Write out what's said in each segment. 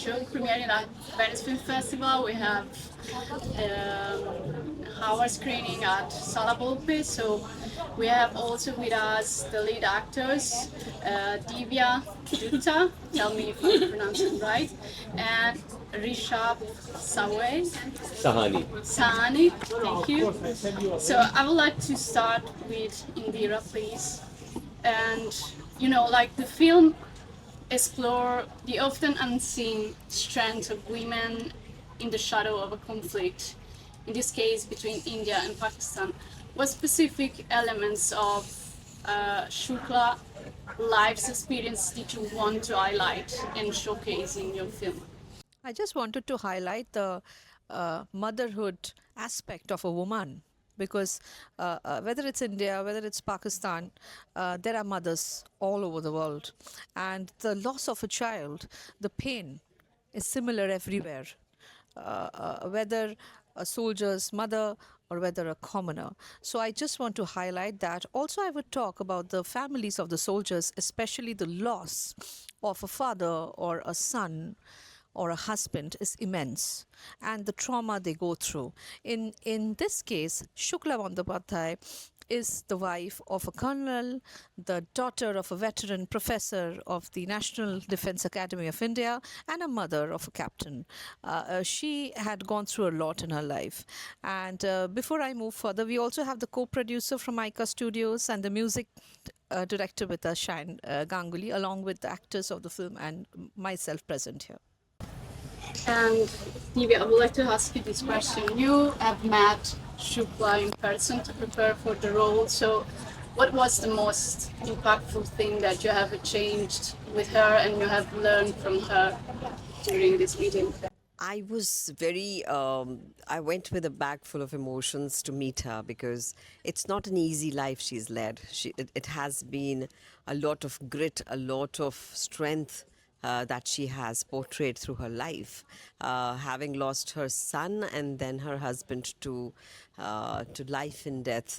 show premiering at Venice Film Festival. We have our screening at Sala Volpe. So we have also with us the lead actors, Divya Dutta, tell me if I pronounce it right, and Rishabh Sahani. Sawhney, thank you. So I would like to start with Indira, please. And like the film explore the often unseen strength of women in the shadow of a conflict, in this case between India and Pakistan. What specific elements of Shukla life's experience did you want to highlight and showcase in your film? I just wanted to highlight the motherhood aspect of a woman because whether it's India, whether it's Pakistan, there are mothers all over the world. And the loss of a child, the pain is similar everywhere, whether a soldier's mother or whether a commoner. So I just want to highlight that. Also, I would talk about the families of the soldiers, especially the loss of a father or a son or a husband is immense, and the trauma they go through. In this case, Shukla Bandyopadhyay is the wife of a colonel, the daughter of a veteran professor of the National Defence Academy of India, and a mother of a captain. She had gone through a lot in her life. And before I move further, we also have the co-producer from Ica Studios and the music director with us, Sayan Ganguly, along with the actors of the film and myself present here. And Divya, I would like to ask you this question. You have met Shukla in person to prepare for the role. So, what was the most impactful thing that you have changed with her and you have learned from her during this meeting? I was I went with a bag full of emotions to meet her because it's not an easy life she's led. It has been a lot of grit, a lot of strength that she has portrayed through her life, having lost her son and then her husband to life and death.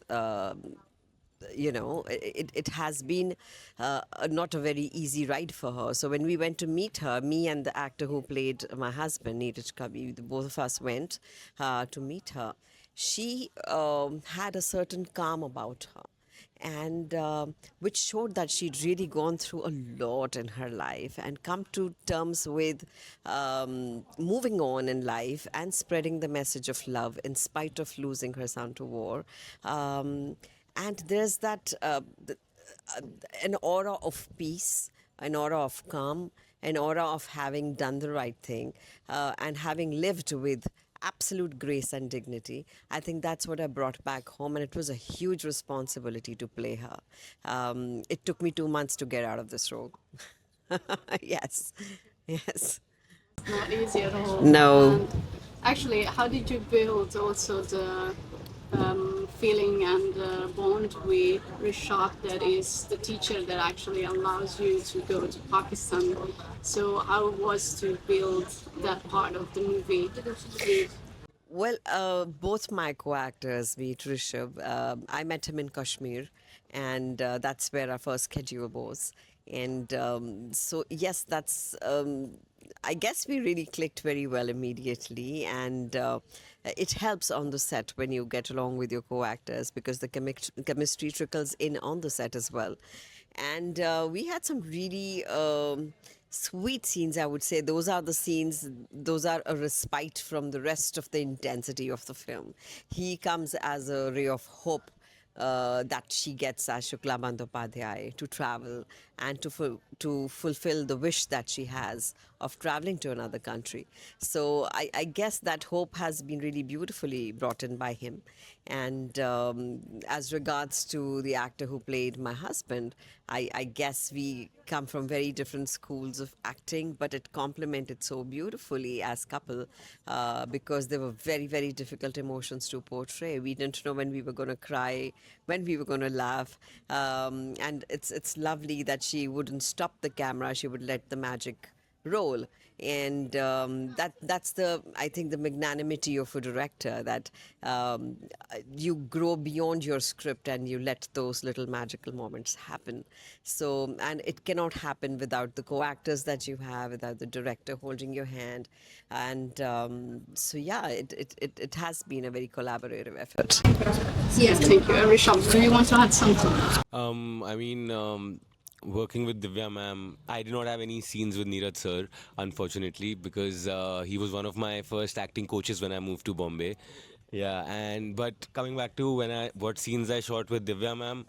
It has been not a very easy ride for her. So when we went to meet her, me and the actor who played my husband, Neeraj Kavi, both of us went to meet her. She had a certain calm about her, and which showed that she'd really gone through a lot in her life and come to terms with moving on in life and spreading the message of love in spite of losing her son to war. And there's that an aura of peace, an aura of calm, an aura of having done the right thing, and having lived with absolute grace and dignity. I think that's what I brought back home, and it was a huge responsibility to play her. It took me 2 months to get out of this role. Yes, yes. Not easy at all. No. And actually, how did you build also the feeling and bond with Rishabh, that is the teacher that actually allows you to go to Pakistan? So how was to build that part of the movie? Well, both my co-actors, meet Rishabh. I met him in Kashmir, and that's where our first schedule was. And so, yes, that's. I guess we really clicked very well immediately, and it helps on the set when you get along with your co-actors because the chemistry trickles in on the set as well. And we had some really sweet scenes, I would say. Those are the scenes, those are a respite from the rest of the intensity of the film. He comes as a ray of hope that she gets as Shukla Bandyopadhyay to travel and to fulfill the wish that she has of traveling to another country. So I guess that hope has been really beautifully brought in by him. And as regards to the actor who played my husband, I guess we come from very different schools of acting, but it complemented so beautifully as couple because there were very, very difficult emotions to portray. We didn't know when we were going to cry, when we were going to laugh, and it's lovely that she wouldn't stop the camera. She would let the magic roll. and that's the, I think, the magnanimity of a director, that you grow beyond your script and you let those little magical moments happen. So, and it cannot happen without the co-actors that you have, without the director holding your hand, and so yeah, it has been a very collaborative effort. Yes, thank you. Rishabh, do you want to add something? I mean, working with Divya ma'am, I did not have any scenes with Neeraj sir, unfortunately, because he was one of my first acting coaches when I moved to Bombay. Yeah, and but coming back to what scenes I shot with Divya ma'am,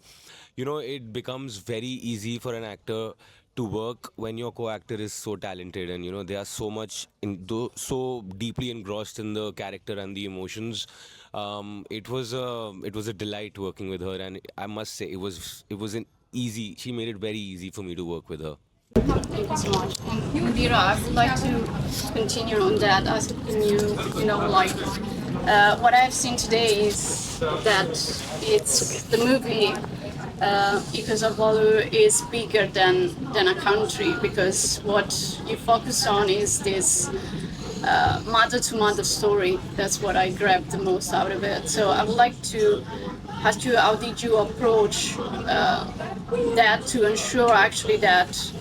it becomes very easy for an actor to work when your co-actor is so talented, and they are so much so deeply engrossed in the character and the emotions. It was a delight working with her, and I must say it was an easy. She made it very easy for me to work with her. Thank you so much. And Indira, I would like to continue on that, asking you, like, what I've seen today is that it's the movie, because of Valour, is bigger than a country, because what you focus on is this mother-to-mother story. That's what I grabbed the most out of it. So I would like to ask you, how did you approach that to ensure actually that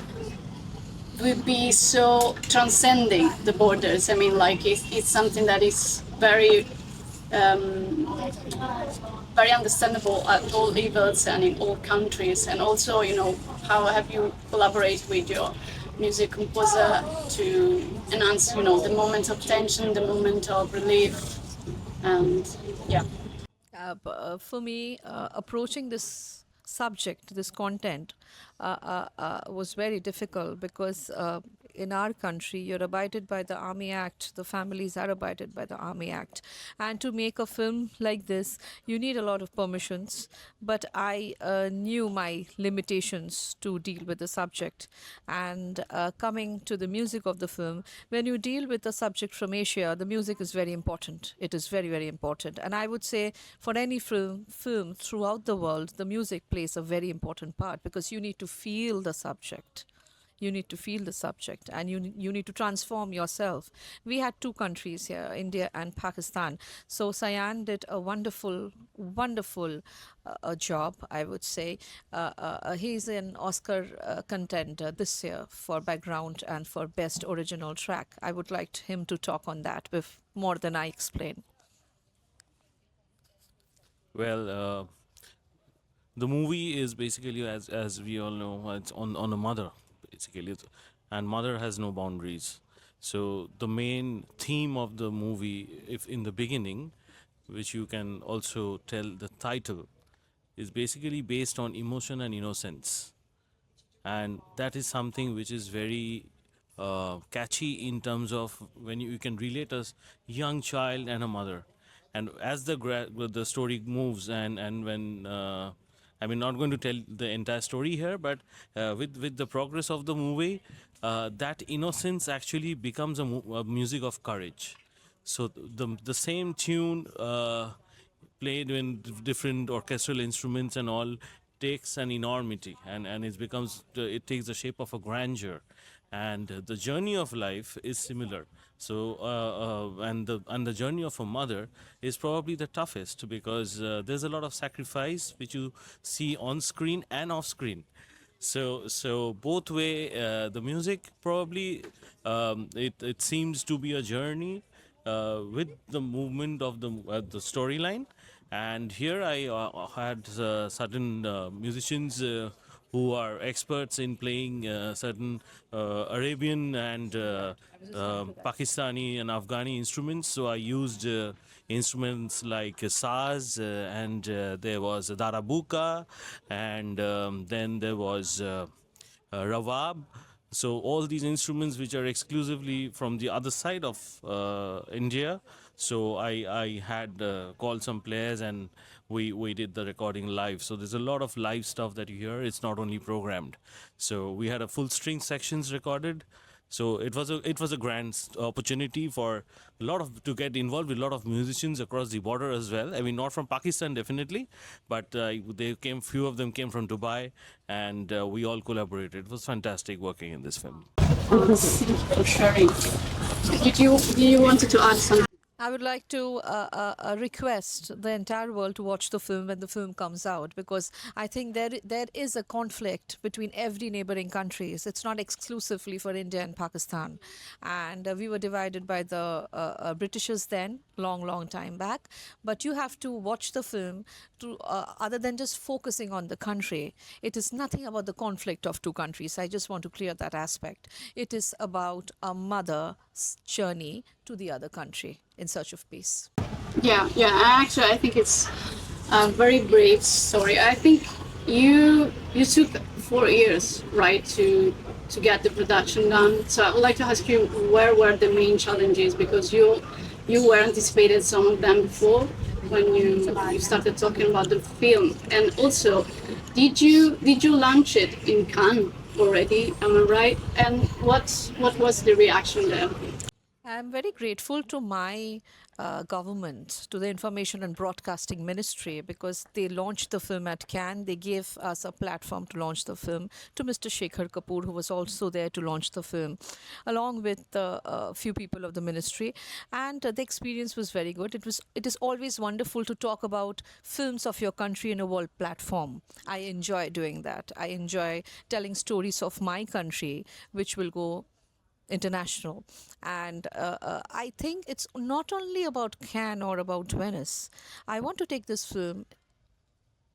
would be so transcending the borders? I mean, like, it's something that is very understandable at all levels and in all countries. And also, how have you collaborated with your music composer to enhance, the moment of tension, the moment of relief, and yeah. For me, approaching this subject, this content, was very difficult because in our country, you're abided by the Army Act, the families are abided by the Army Act. And to make a film like this, you need a lot of permissions. But I knew my limitations to deal with the subject. And coming to the music of the film, when you deal with a subject from Asia, the music is very important. It is very, very important. And I would say for any film throughout the world, the music plays a very important part because you need to feel the subject. You need to feel the subject, and you need to transform yourself. We had two countries here, India and Pakistan. So Sayan did a wonderful job, I would say. He's an Oscar contender this year for background and for best original track. I would like him to talk on that with more than I explain. Well, the movie is basically, as we all know, it's on a mother, basically. And mother has no boundaries. So the main theme of the movie, if in the beginning, which you can also tell the title, is basically based on emotion and innocence. And that is something which is very catchy in terms of when you can relate a young child and a mother. And as the story moves, and when I mean, not going to tell the entire story here, but with the progress of the movie, that innocence actually becomes a music of courage. So the same tune played in different orchestral instruments and all takes an enormity, and it takes the shape of a grandeur, and the journey of life is similar. So and the journey of a mother is probably the toughest, because there's a lot of sacrifice which you see on screen and off screen. So both way, the music probably, it seems to be a journey with the movement of the storyline. And here I had certain musicians who are experts in playing certain Arabian and Pakistani and Afghani instruments. So I used instruments like saz, and there was darabuka, and then there was rawab. So all these instruments which are exclusively from the other side of India. So I had called some players, and we did the recording live. So there's a lot of live stuff that you hear. It's not only programmed. So we had a full string sections recorded. So it was a grand opportunity for a lot of to get involved with a lot of musicians across the border as well. I mean, not from Pakistan definitely, but they came. Few of them came from Dubai, and we all collaborated. It was fantastic working in this film. Thank you for sharing. Did you wanted to add something? I would like to request the entire world to watch the film when the film comes out, because I think there is a conflict between every neighboring countries. It's not exclusively for India and Pakistan, and we were divided by the Britishers then, long time back. But you have to watch the film to other than just focusing on the country. It is nothing about the conflict of two countries. I just want to clear that aspect. It is about a mother's journey to the other country in search of peace. Yeah. Actually, I think it's a very brave story. I think you took 4 years, right, to get the production done. So I would like to ask you, where were the main challenges? Because you were anticipated some of them before when you started talking about the film, and also, did you launch it in Cannes already? Am I right? And what was the reaction there? I'm very grateful to my government, to the Information and Broadcasting Ministry, because they launched the film at Cannes. They gave us a platform to launch the film, to Mr. Shekhar Kapoor, who was also there to launch the film, along with a few people of the ministry. And the experience was very good. It is always wonderful to talk about films of your country in a world platform. I enjoy doing that. I enjoy telling stories of my country, which will go international. And I think it's not only about Cannes or about Venice. I want to take this film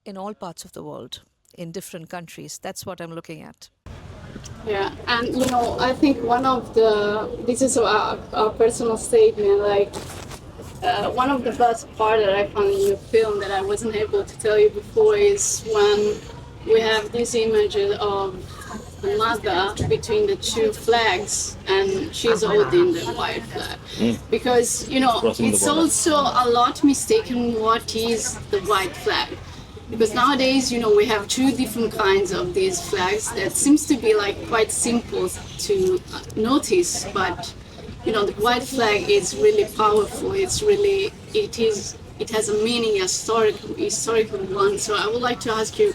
in all parts of the world, in different countries. That's what I'm looking at. Yeah, and I think this is a personal statement, like one of the best part that I found in your film that I wasn't able to tell you before is when we have these images of the mother between the two flags and she's holding the white flag. Because, it's also a lot mistaken what is the white flag. Because nowadays, we have two different kinds of these flags that seems to be like quite simple to notice, but the white flag is really powerful. It has a meaning, a historical one. So I would like to ask you,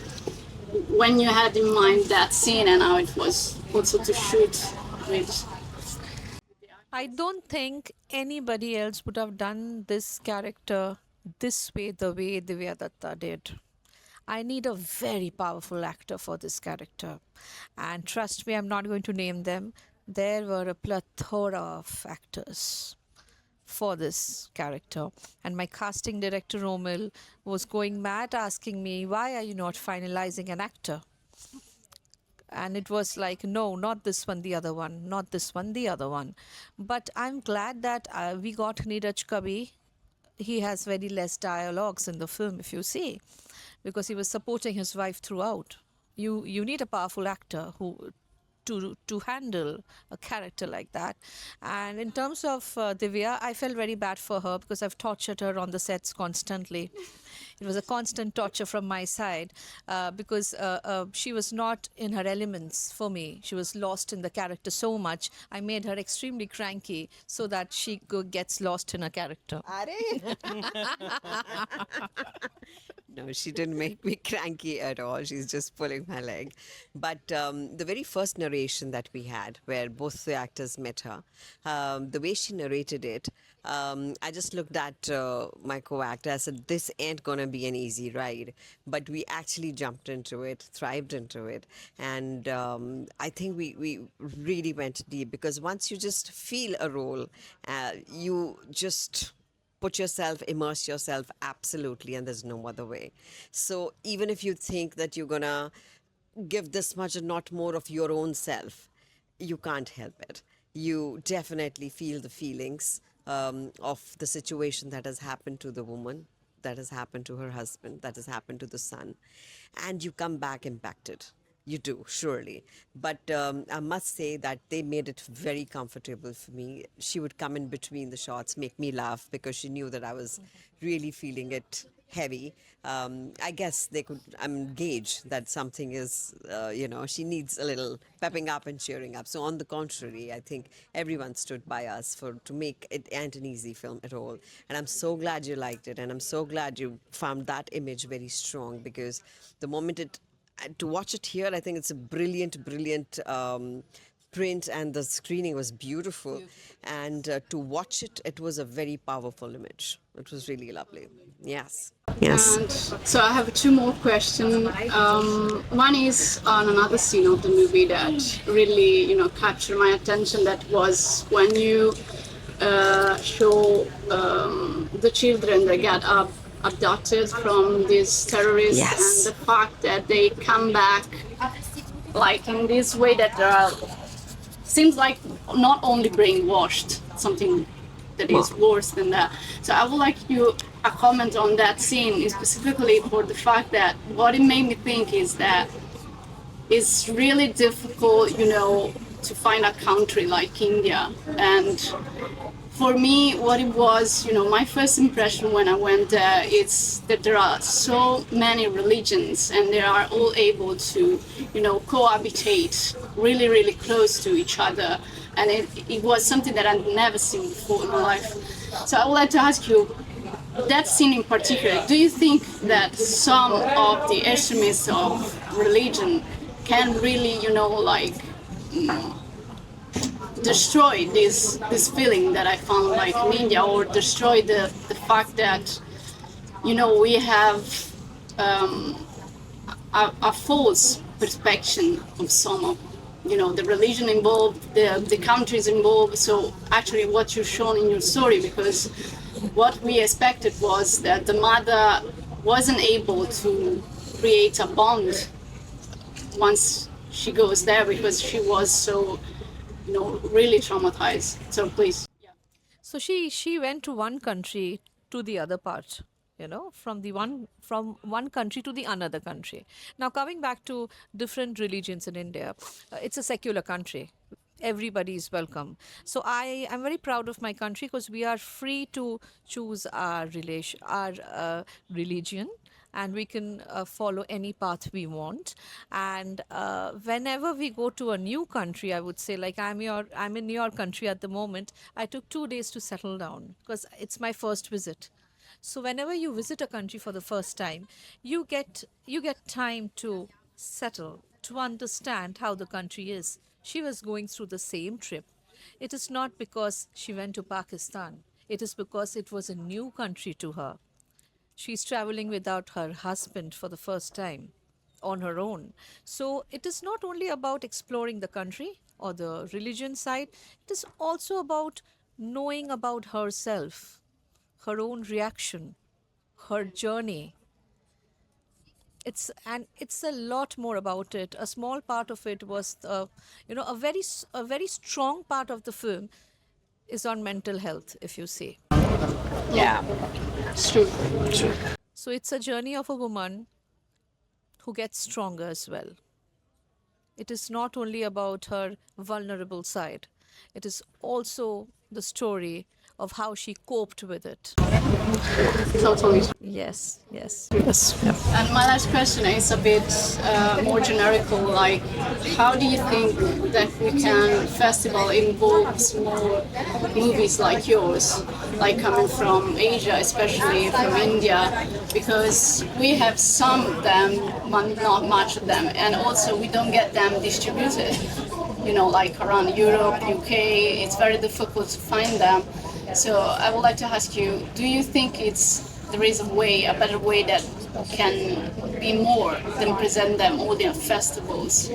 when you had in mind that scene and how it was also to shoot with. I don't think anybody else would have done this character this way, the way Divya Dutta did. I need a very powerful actor for this character. And trust me, I'm not going to name them. There were a plethora of actors for this character. And my casting director, Romil, was going mad asking me, why are you not finalizing an actor? And it was like, no, not this one, the other one, not this one, the other one. But I'm glad that we got Neeraj Kabi. He has very less dialogues in the film, if you see, because he was supporting his wife throughout. You need a powerful actor who to handle a character like that. And in terms of Divya, I felt very bad for her because I've tortured her on the sets constantly. It was a constant torture from my side because she was not in her elements for me. She was lost in the character so much. I made her extremely cranky so that she gets lost in her character. No, she didn't make me cranky at all. She's just pulling my leg. But the very first narration that we had, where both the actors met her, the way she narrated it, I just looked at my co-actor. I said, this ain't going to be an easy ride. But we actually jumped into it, thrived into it. And I think we really went deep, because once you just feel a role, you just immerse yourself absolutely, and there's no other way. So even if you think that you're gonna give this much and not more of your own self, you can't help it. You definitely feel the feelings of the situation that has happened to the woman, that has happened to her husband, that has happened to the son, and you come back impacted. you do, surely. But I must say that they made it very comfortable for me. She would come in between the shots, make me laugh because she knew that I was really feeling it heavy. I guess they could gauge that something is, she needs a little pepping up and cheering up. So on the contrary, I think everyone stood by us to make it ain't an easy film at all. And I'm so glad you liked it, and I'm so glad you found that image very strong, because the moment to watch it here, I think it's a brilliant, brilliant print, and the screening was beautiful. And to watch it, it was a very powerful image. It was really lovely. Yes. Yes. And so I have two more questions. One is on another scene of the movie that really, captured my attention. That was when you show the children that get abducted from these terrorists, Yes. and the fact that they come back like in this way that seems like not only brainwashed, something that is worse than that. So I would like you a comment on that scene, specifically for the fact that what it made me think is that it's really difficult, to find a country like India. And for me, what it was, my first impression when I went there is that there are so many religions and they are all able to, cohabitate really, really close to each other. And it was something that I'd never seen before in my life. So I would like to ask you, that scene in particular, do you think that some of the extremists of religion can really, destroy this feeling that I found like in India, or destroy the fact that we have a false perception of some of the religion involved, the countries involved. So actually what you've shown in your story, because what we expected was that the mother wasn't able to create a bond once she goes there, because she was so really traumatized. So please. So she went to one country to the other part, from one country to the another country. Now coming back to different religions in India, it's a secular country. Everybody is welcome. So I am very proud of my country because we are free to choose our religion, and we can follow any path we want. And whenever we go to a new country, I would say, like I'm in your country at the moment. I took 2 days to settle down because it's my first visit. So whenever you visit a country for the first time, you get time to settle, to understand how the country is. She was going through the same trip. It is not because she went to Pakistan. It is because it was a new country to her. She's traveling without her husband for the first time on her own. So it is not only about exploring the country or the religion side, it is also about knowing about herself, her own reaction, her journey. It's a lot more about it. A small part of it was a very strong part of the film is on mental health, if you say. Yeah, it's true. So it's a journey of a woman who gets stronger as well. It is not only about her vulnerable side, it is also the story of how she coped with it. Totally. Yes, yes. And my last question is a bit more generical. Like, how do you think that we can festival involves more movies like yours, like coming from Asia, especially from India, because we have some of them, but not much of them, and also we don't get them distributed. Like around Europe, UK, it's very difficult to find them. So I would like to ask you, do you think there is a better way that can be more than present them only at festivals?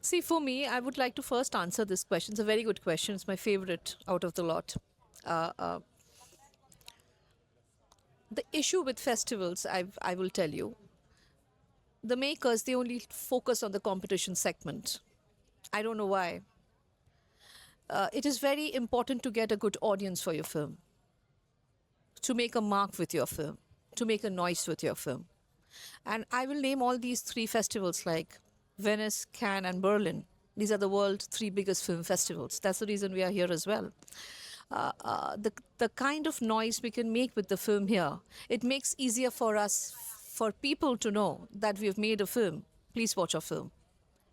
See, for me, I would like to first answer this question. It's a very good question. It's my favorite out of the lot. The issue with festivals, I will tell you, the makers, they only focus on the competition segment. I don't know why. It is very important to get a good audience for your film, to make a mark with your film, to make a noise with your film. And I will name all these three festivals like Venice, Cannes, and Berlin. These are the world's three biggest film festivals. That's the reason we are here as well. The kind of noise we can make with the film here, it makes easier for us, for people to know that we have made a film. Please watch our film.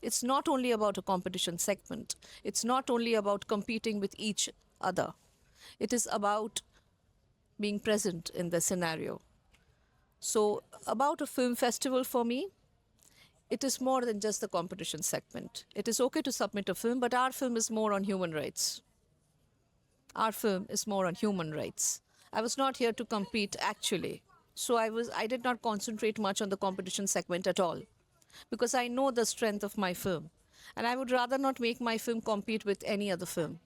It's not only about a competition segment. It's not only about competing with each other. It is about being present in the scenario. So, about a film festival for me, it is more than just the competition segment. It is okay to submit a film, but our film is more on human rights. Our film is more on human rights. I was not here to compete actually. So I did not concentrate much on the competition segment at all because I know the strength of my film. And I would rather not make my film compete with any other film.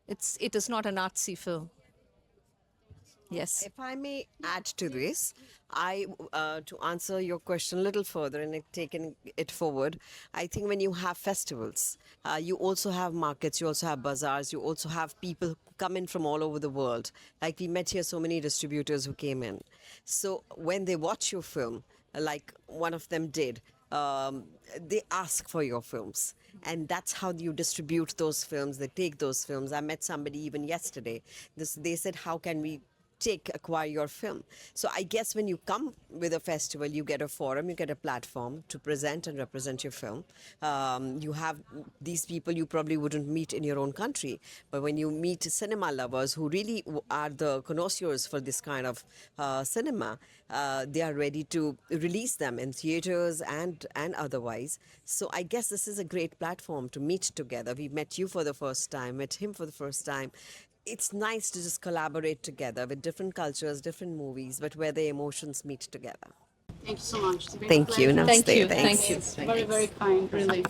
It is not an artsy film. Yes. If I may add to this, to answer your question a little further and taking it forward, I think when you have festivals, you also have markets, you also have bazaars, you also have people who come in from all over the world. Like we met here so many distributors who came in. So when they watch your film, like one of them did, they ask for your films. And that's how you distribute those films. They take those films. I met somebody even yesterday. They said, how can we acquire your film? So I guess when you come with a festival, you get a forum, you get a platform to present and represent your film. You have these people you probably wouldn't meet in your own country, but when you meet cinema lovers who really are the connoisseurs for this kind of cinema, they are ready to release them in theaters and otherwise. So I guess this is a great platform to meet together. We met you for the first time, met him for the first time. It's nice to just collaborate together with different cultures, different movies, but where the emotions meet together. Thank you so much. It's been a Thank you. pleasure. Namaste. Thank you. Thanks. Thank you. It's very, very kind, really.